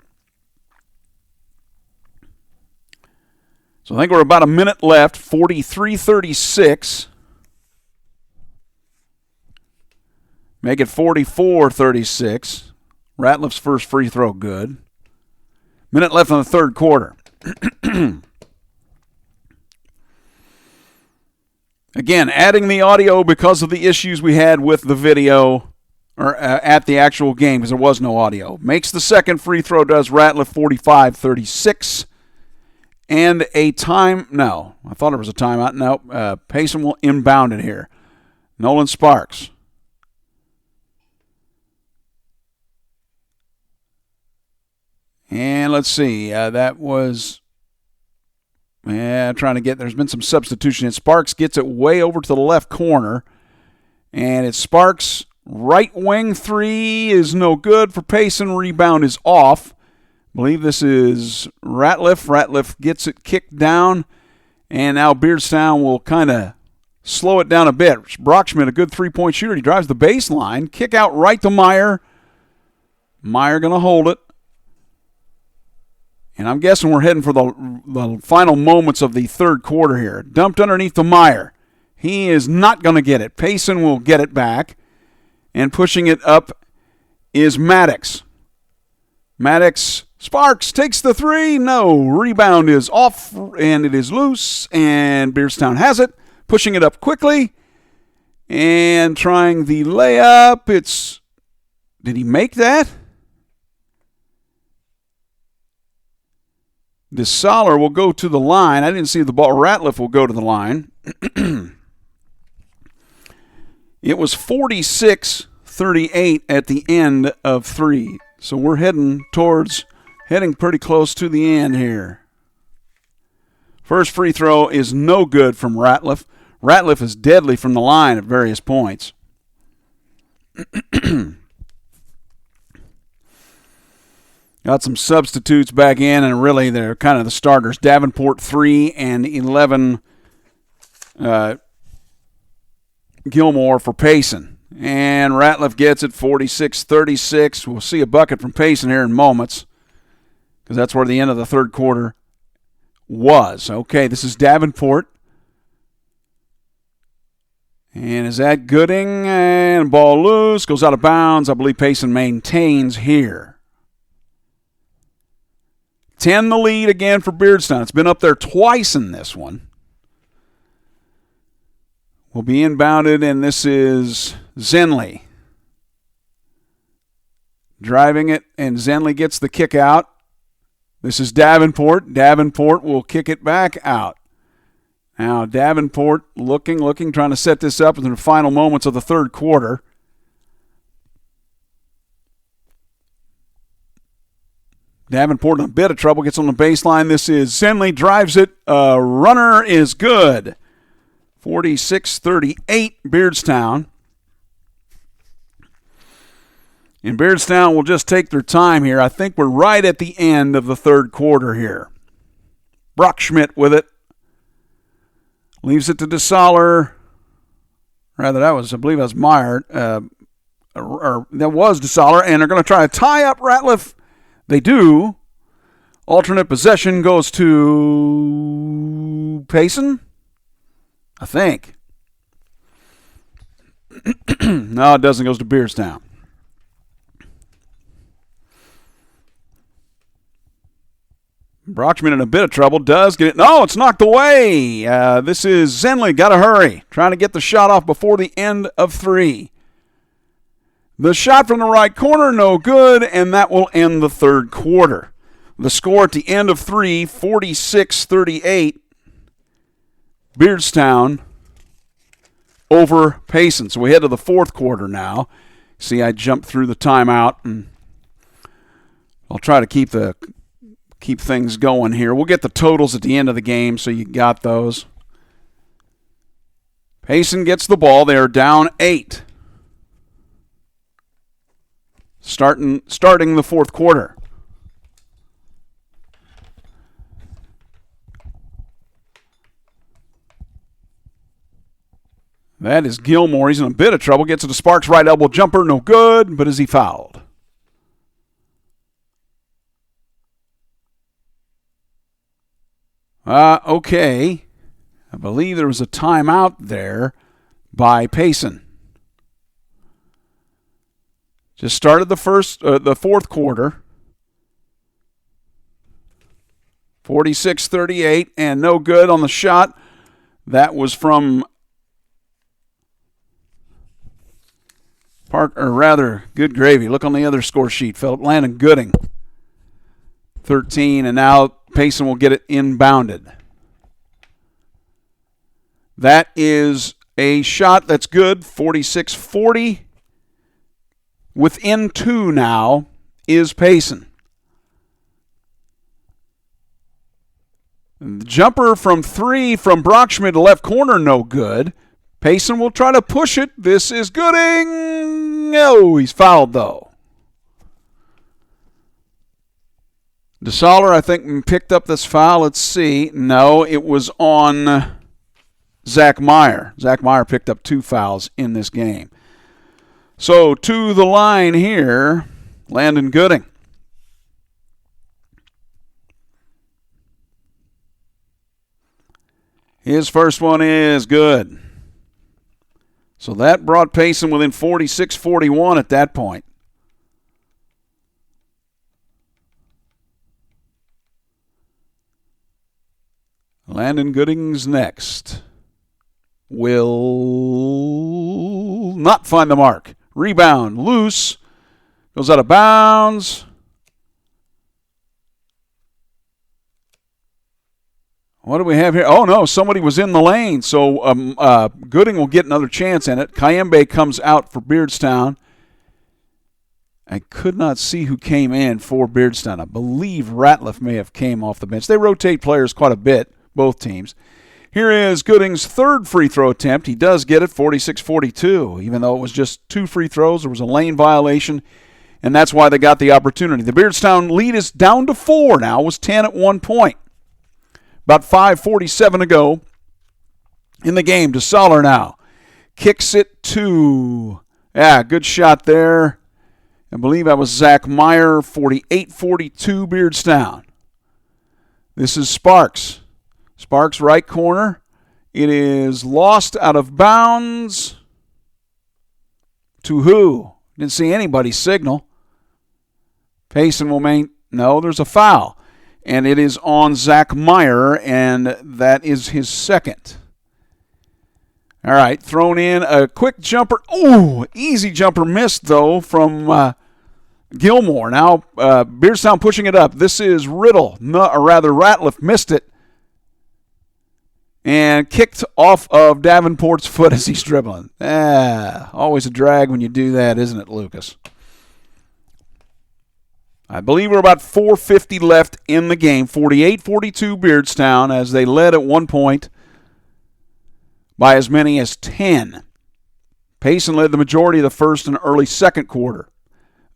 So I think we're about a minute left, 43-36. Make it 44-36. Ratliff's first free throw good. Minute left in the third quarter. Again, adding the audio because of the issues we had with the video or at the actual game because there was no audio. Makes the second free throw, does Ratliff, 45-36. And a time, no, I thought it was a timeout. No, Payson will inbound it here. Nolan Sparks. And let's see, that was, trying to get, there's been some substitution. And Sparks gets it way over to the left corner. And it's Sparks' right wing three is no good for Payson. Rebound is off. I believe this is Ratliff. Ratliff gets it kicked down. And now Beardstown will kind of slow it down a bit. Brockschmidt, a good three-point shooter. He drives the baseline. Kick out right to Meyer. Meyer going to hold it. And I'm guessing we're heading for the final moments of the third quarter here. Dumped underneath to Meyer. He is not going to get it. Payson will get it back. And pushing it up is Maddox. Maddox, Sparks takes the three. No. Rebound is off, and it is loose. And Beardstown has it. Pushing it up quickly. And trying the layup. Did he make that? DeSaller will go to the line. I didn't see the ball. Ratliff will go to the line. It was 46-38 at the end of 3. So we're heading pretty close to the end here. First free throw is no good from Ratliff. Ratliff is deadly from the line at various points. Got some substitutes back in, and really they're kind of the starters. Davenport 3 and 11 Gilmore for Payson. And Ratliff gets it 46-36. We'll see a bucket from Payson here in moments because that's where the end of the third quarter was. Okay, this is Davenport. And is that Gooding? And ball loose. Goes out of bounds. I believe Payson maintains here. 10 the lead again for Beardstown. It's been up there twice in this one. Will be inbounded, and this is Zenley. Driving it, and Zenley gets the kick out. This is Davenport. Davenport will kick it back out. Now Davenport looking, trying to set this up in the final moments of the third quarter. Davenport in a bit of trouble, gets on the baseline. This is Zenley, drives it. Runner is good. 46-38, Beardstown. And Beardstown will just take their time here. I think we're right at the end of the third quarter here. Brockschmidt with it. Leaves it to DeSaller. Rather, I believe that was Meyer. Or that was DeSaller. And they're going to try to tie up Ratliff. They do. Alternate possession goes to Payson, I think. No, it doesn't. It goes to Beardstown. Brockschmidt in a bit of trouble. Does get it. No, it's knocked away. This is Zenley. Got to hurry. Trying to get the shot off before the end of 3. The shot from the right corner, no good, and that will end the third quarter. The score at the end of 3, 46-38. Beardstown over Payson. So we head to the fourth quarter now. See, I jumped through the timeout, and I'll try to keep things going here. We'll get the totals at the end of the game, so you got those. Payson gets the ball. They are down 8. Starting the fourth quarter. That is Gilmore. He's in a bit of trouble. Gets it to Sparks. Right elbow jumper. No good, but is he fouled? Okay. I believe there was a timeout there by Payson. Just started the fourth quarter. 46-38, and no good on the shot. That was from good gravy. Look on the other score sheet. Philip Landon Gooding, 13, and now Payson will get it inbounded. That is a shot that's good, 46-40. Within 2 now is Payson. The jumper from 3 from Brockschmidt to left corner, no good. Payson will try to push it. This is Gooding. No, he's fouled, though. DeSaller, I think, picked up this foul. Let's see. No, it was on Zach Meyer. Zach Meyer picked up 2 fouls in this game. So to the line here, Landon Gooding. His first one is good. So that brought Payson within 46-41 at that point. Landon Gooding's next. Will not find the mark. Rebound, loose. Goes out of bounds. What do we have here? Oh, no, somebody was in the lane. So Gooding will get another chance in it. Kayembe comes out for Beardstown. I could not see who came in for Beardstown. I believe Ratliff may have came off the bench. They rotate players quite a bit, both teams. Here is Gooding's third free throw attempt. He does get it, 46-42. Even though it was just 2 free throws, there was a lane violation, and that's why they got the opportunity. The Beardstown lead is down to 4 now. It was 10 at one point. About 5:47 to go in the game. DeSaller now kicks it to, good shot there. I believe that was Zach Meyer, 48-42 Beardstown. This is Sparks. Sparks right corner. It is lost out of bounds. To who? Didn't see anybody signal. Payson will no, there's a foul. And it is on Zach Meyer, and that is his second. All right, thrown in a quick jumper. Oh, easy jumper missed, though, from Gilmore. Now Beardstown pushing it up. This is Ratliff missed it and kicked off of Davenport's foot as he's dribbling. Always a drag when you do that, isn't it, Lucas? I believe we're about 4:50 left in the game. 48-42 Beardstown, as they led at one point by as many as 10. Payson led the majority of the first and early second quarter.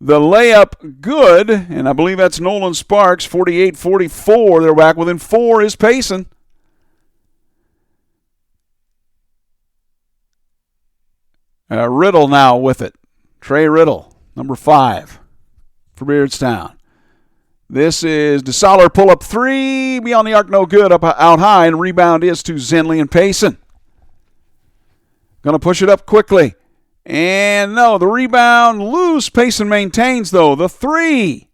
The layup good, and I believe that's Nolan Sparks, 48-44. They're back within 4 is Payson. Riddle now with it. Trey Riddle, number 5. For Beardstown. This is DeSaller pull-up 3. Beyond the arc, no good. Out high, and rebound is to Zenley and Payson. Going to push it up quickly. And no, the rebound loose. Payson maintains, though. The 3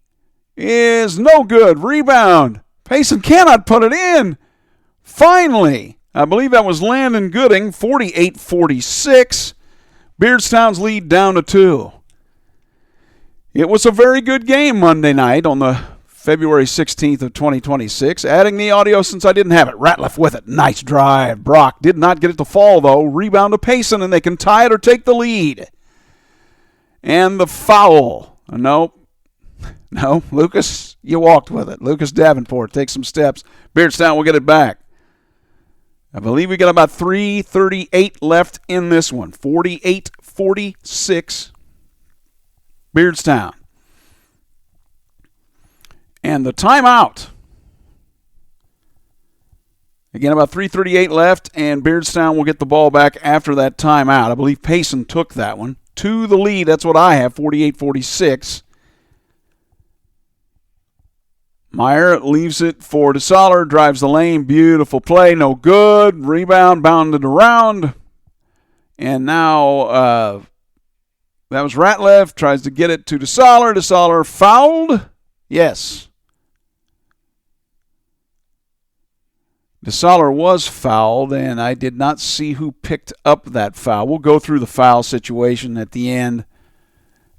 is no good. Rebound. Payson cannot put it in. Finally, I believe that was Landon Gooding, 48-46. Beardstown's lead down to 2. It was a very good game Monday night on the February 16th of 2026. Adding the audio since I didn't have it. Ratliff with it. Nice drive. Brock did not get it to fall, though. Rebound to Payson, and they can tie it or take the lead. And the foul. No, Lucas, you walked with it. Lucas Davenport takes some steps. Beardstown will get it back. I believe we got about 3:38 left in this one. 48-46. Beardstown. And the timeout. Again, about 3:38 left, and Beardstown will get the ball back after that timeout. I believe Payson took that one. To the lead, that's what I have, 48-46. Meyer leaves it for DeSaller, drives the lane, beautiful play, no good. Rebound, bounded around. And now that was Ratliff, tries to get it to DeSaller. DeSaller fouled. Yes. DeSaller was fouled, and I did not see who picked up that foul. We'll go through the foul situation at the end.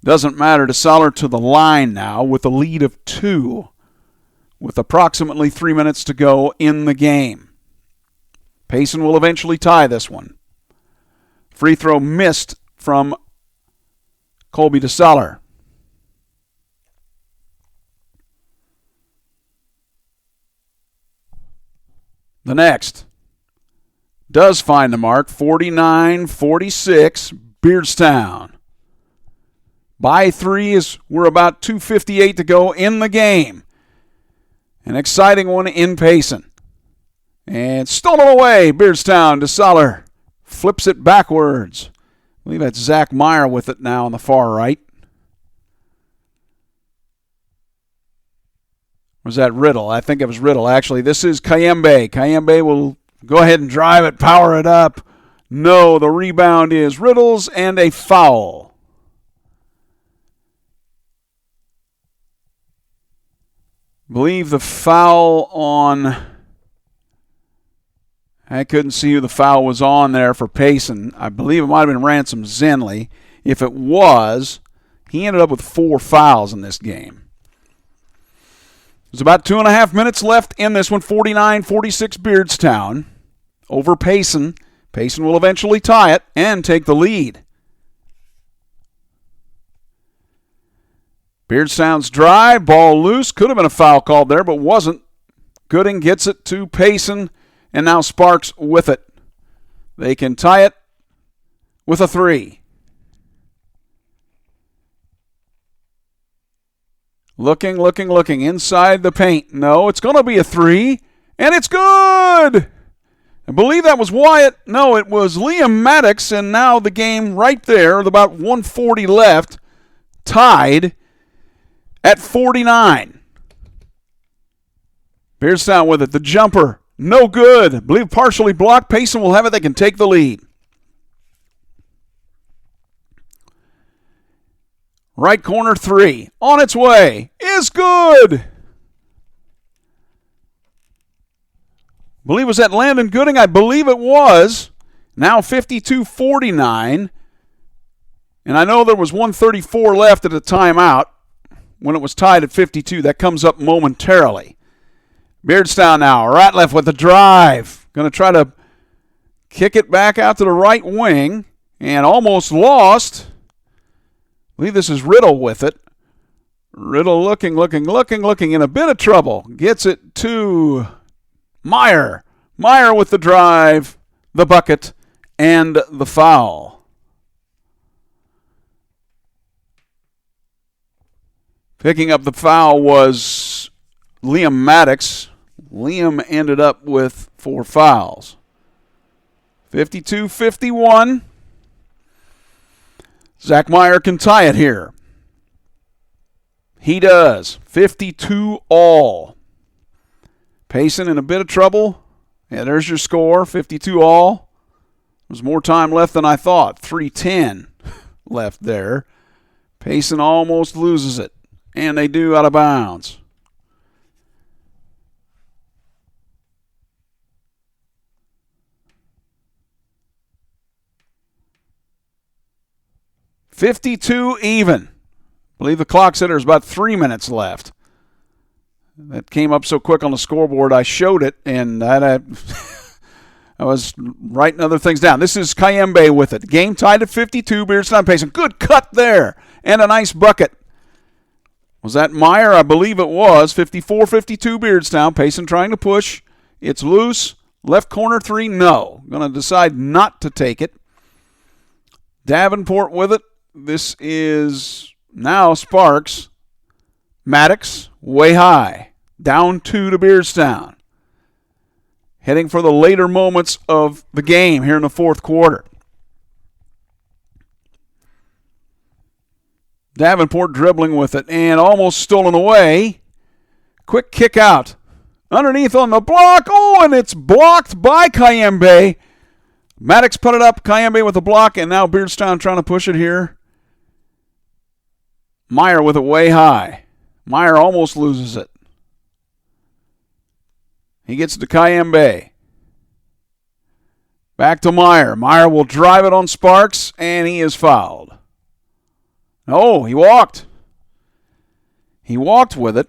Doesn't matter. DeSaller to the line now with a lead of 2, with approximately 3 minutes to go in the game. Payson will eventually tie this one. Free throw missed from Colby DeSaller. The next does find the mark, 49-46, Beardstown. By 3 as we're about 2:58 to go in the game. An exciting one in Payson. And stolen away, Beardstown. DeSaller flips it backwards. I believe that's Zach Meyer with it now on the far right. Was that Riddle? I think it was Riddle. Actually, this is Kayembe. Kayembe will go ahead and drive it, power it up. No, the rebound is Riddle's and a foul. I believe the foul on... I couldn't see who the foul was on there for Payson. I believe it might have been Ransom Zenley. If it was, he ended up with 4 fouls in this game. There's about 2.5 minutes left in this one. 49-46 Beardstown over Payson. Payson will eventually tie it and take the lead. Beardstown's drive, ball loose. Could have been a foul called there, but wasn't. Gooding gets it to Payson, and now Sparks with it. They can tie it with a 3. Looking inside the paint. No, it's going to be a 3, and it's good! I believe that was Wyatt. No, it was Liam Maddox, and now the game right there, with about 1:40 left, tied at 49. Beardstown with it. The jumper, no good. I believe partially blocked. Payson will have it. They can take the lead. Right corner 3. On its way. Is good. I believe it was that Landon Gooding. I believe it was. Now 52-49. And I know there was 1:34 left at the timeout when it was tied at 52. That comes up momentarily. Beardstown now. Ratliff with the drive. Going to try to kick it back out to the right wing. And almost lost. I believe this is Riddle with it. Riddle looking in a bit of trouble. Gets it to Meyer. Meyer with the drive, the bucket, and the foul. Picking up the foul was Liam Maddox. Liam ended up with 4 fouls. 52-51. Zach Meyer can tie it here. He does. 52 all. Payson in a bit of trouble. Yeah, there's your score. 52 all. There's more time left than I thought. 3:10 left there. Payson almost loses it. And they do out of bounds. $52 even. I believe the clock said there's about 3 minutes left. That came up so quick on the scoreboard, I showed it, and I was writing other things down. This is Cayembe with it. Game tied at 52, Beardstown Payson. Good cut there, and a nice bucket. Was that Meyer? I believe it was. 54-52 Beardstown. Payson trying to push. It's loose. Left corner three, no. Going to decide not to take it. Davenport with it. This is now Sparks. Maddox, way high. Down 2 to Beardstown. Heading for the later moments of the game here in the fourth quarter. Davenport dribbling with it and almost stolen away. Quick kick out. Underneath on the block. Oh, and it's blocked by Cayembe. Maddox put it up. Cayembe with the block, and now Beardstown trying to push it here. Meyer with it way high. Meyer almost loses it. He gets to Cayembe. Back to Meyer. Meyer will drive it on Sparks, and he is fouled. Oh, he walked. He walked with it.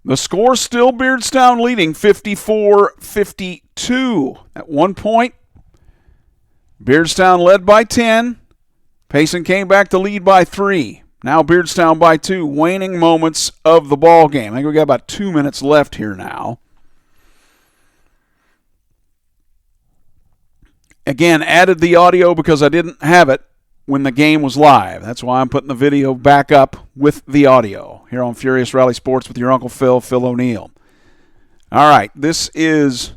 The score still Beardstown leading 54-52. At one point, Beardstown led by 10. Payson came back to lead by 3. Now Beardstown by 2. Waning moments of the ball game. I think we got about 2 minutes left here now. Again, added the audio because I didn't have it when the game was live. That's why I'm putting the video back up with the audio here on Furious Rally Sports with your Uncle Phil O'Neill. All right, this is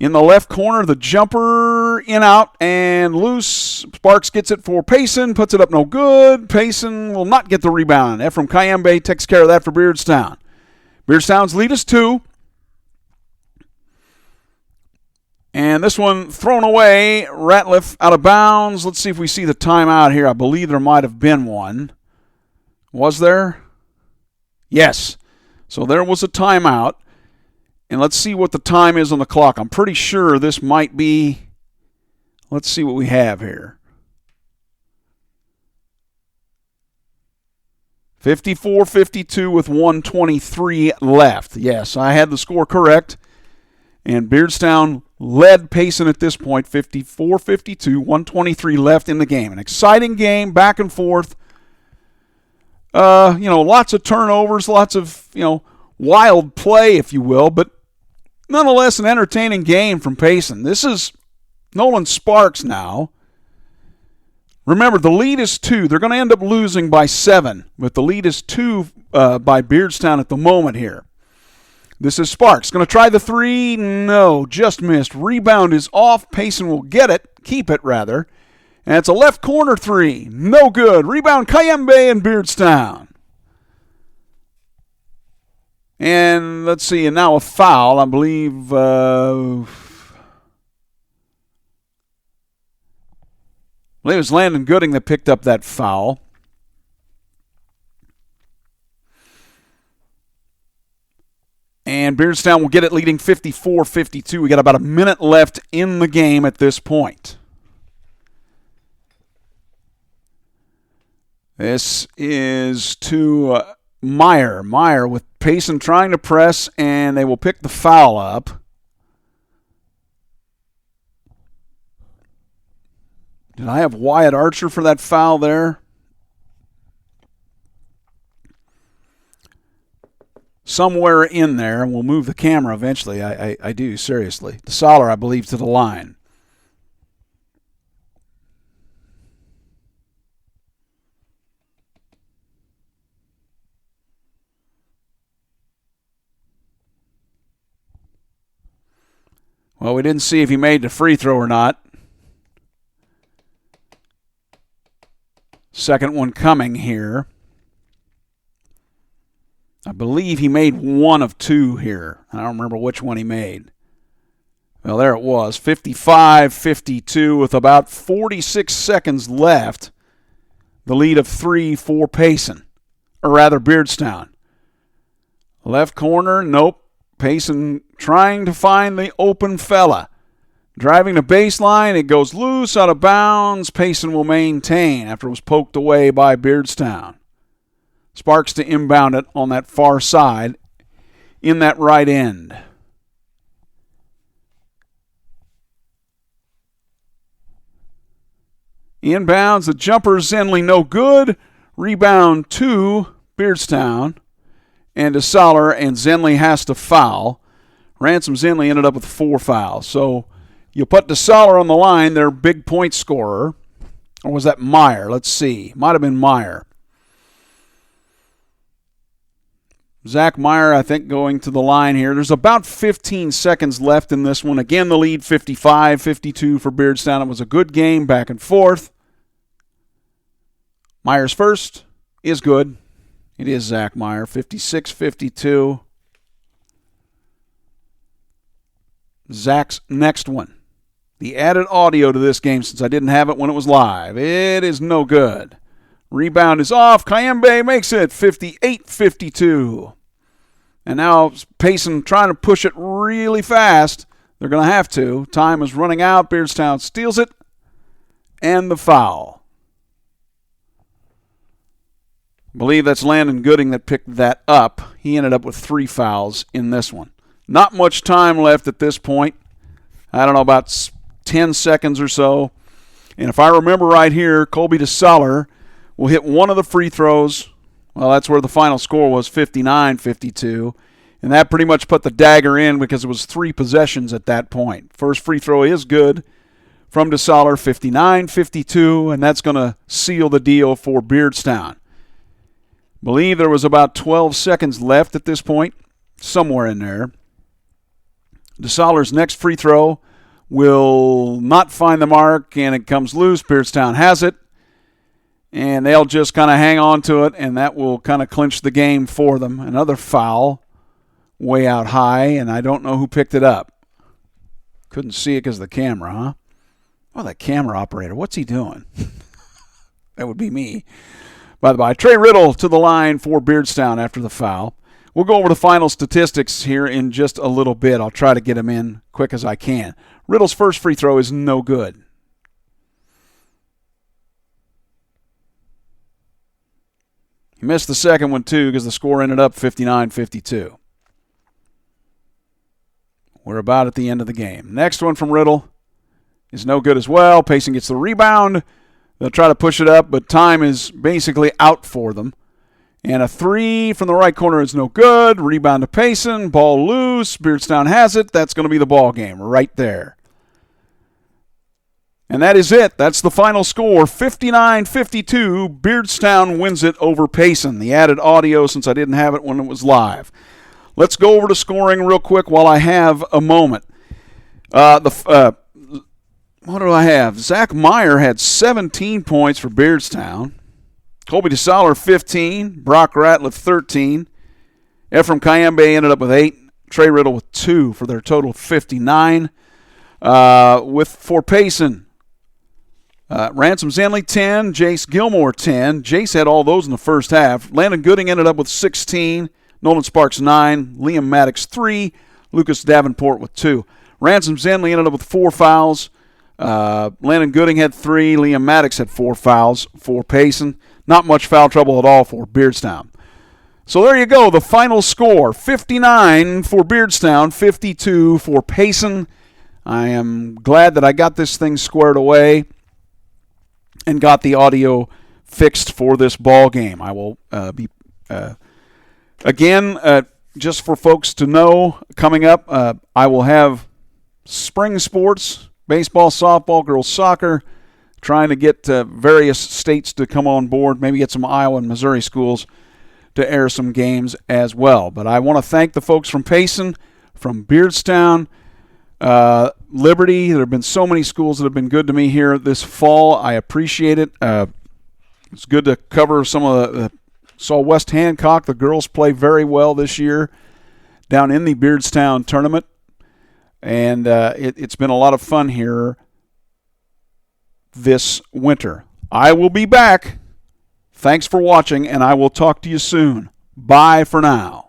in the left corner, the jumper in, out, and loose. Sparks gets it for Payson, puts it up no good. Payson will not get the rebound. Ephraim Cayembe takes care of that for Beardstown. Beardstown's lead is 2. And this one thrown away. Ratliff out of bounds. Let's see if we see the timeout here. I believe there might have been one. Was there? Yes. So there was a timeout. And let's see what the time is on the clock. I'm pretty sure this might be. Let's see what we have here. 54-52 with 1:23 left. Yes, I had the score correct. And Beardstown led Payson at this point, 54-52, 1:23 left in the game. An exciting game, back and forth. Lots of turnovers, lots of, wild play, if you will, but nonetheless an entertaining game from Payson. This is Nolan Sparks now. Remember, the lead is 2. They're going to end up losing by 7, but the lead is 2 by Beardstown at the moment here. This is Sparks. Going to try the 3. No, just missed. Rebound is off. Payson will get it. Keep it, rather. And it's a left corner 3. No good. Rebound Cayembe and Beardstown. And let's see. And now a foul. I believe it was Landon Gooding that picked up that foul. And Beardstown will get it leading 54-52. We got about a minute left in the game at this point. This is to Meyer. Meyer with Payson trying to press, and they will pick the foul up. Did I have Wyatt Archer for that foul there? Somewhere in there, and we'll move the camera eventually. I do, seriously. The Soller, I believe, to the line. Well, we didn't see if he made the free throw or not. Second one coming here. I believe he made one of 2 here. I don't remember which one he made. Well, there it was, 55-52 with about 46 seconds left. The lead of 3 for Payson, or rather Beardstown. Left corner, nope. Payson trying to find the open fella. Driving the baseline, it goes loose, out of bounds. Payson will maintain after it was poked away by Beardstown. Sparks to inbound it on that far side. in that right end. Inbounds, the jumper, Zenley, no good. Rebound to Beardstown and to Soller, and Zenley has to foul. Ransom Zenley ended up with 4 fouls. So you put DeSoller on the line, their big point scorer. Or was that Meyer? Let's see. Might have been Meyer. Zach Meyer, I think, going to the line here. There's about 15 seconds left in this one. Again, the lead 55-52 for Beardstown. It was a good game, back and forth. Meyer's first is good. It is Zach Meyer, 56-52. Zach's next one. The added audio to this game, since I didn't have it when it was live, it is no good. Rebound is off. Kayembe makes it 58-52. And now Payson trying to push it really fast. They're going to have to. Time is running out. Beardstown steals it. And the foul. I believe that's Landon Gooding that picked that up. He ended up with 3 fouls in this one. Not much time left at this point. I don't know, about 10 seconds or so. And if I remember right here, Colby DeSoller will hit one of the free throws. Well, that's where the final score was, 59-52. And that pretty much put the dagger in because it was 3 possessions at that point. First free throw is good from DeSoller, 59-52, and that's going to seal the deal for Beardstown. Believe there was about 12 seconds left at this point, somewhere in there. DeSoller's next free throw will not find the mark, and it comes loose. Beardstown has it, and they'll just kind of hang on to it, and that will kind of clinch the game for them. Another foul way out high, and I don't know who picked it up. Couldn't see it because of the camera, huh? Oh, that camera operator, what's he doing? That would be me. By the by, Trey Riddle to the line for Beardstown after the foul. We'll go over the final statistics here in just a little bit. I'll try to get them in quick as I can. Riddle's first free throw is no good. He missed the second one, too, because the score ended up 59-52. We're about at the end of the game. Next one from Riddle is no good as well. Payson gets the rebound. They'll try to push it up, but time is basically out for them. And a 3 from the right corner is no good. Rebound to Payson. Ball loose. Beardstown has it. That's going to be the ball game right there. And that is it. That's the final score. 59-52. Beardstown wins it over Payson. The added audio, since I didn't have it when it was live. Let's go over to scoring real quick while I have a moment. What do I have? Zach Meyer had 17 points for Beardstown. Colby DeSoller, 15. Brock Ratliff, 13. Ephraim Kayembe ended up with 8. Trey Riddle with 2 for their total of 59. For Payson, Ransom Zenley, 10. Jace Gilmore, 10. Jace had all those in the first half. Landon Gooding ended up with 16. Nolan Sparks, 9. Liam Maddox, 3. Lucas Davenport with 2. Ransom Zenley ended up with 4 fouls. Landon Gooding had 3. Liam Maddox had 4 fouls for Payson. Not much foul trouble at all for Beardstown. So there you go, the final score, 59 for Beardstown, 52 for Payson. I am glad that I got this thing squared away and got the audio fixed for this ball game. I will just for folks to know, coming up, I will have spring sports, baseball, softball, girls soccer, trying to get various states to come on board, maybe get some Iowa and Missouri schools to air some games as well. But I want to thank the folks from Payson, from Beardstown, Liberty. There have been so many schools that have been good to me here this fall. I appreciate it. It's good to cover some of the saw West Hancock. The girls play very well this year down in the Beardstown tournament. And it's been a lot of fun here this winter. I will be back. Thanks for watching, and I will talk to you soon. Bye for now.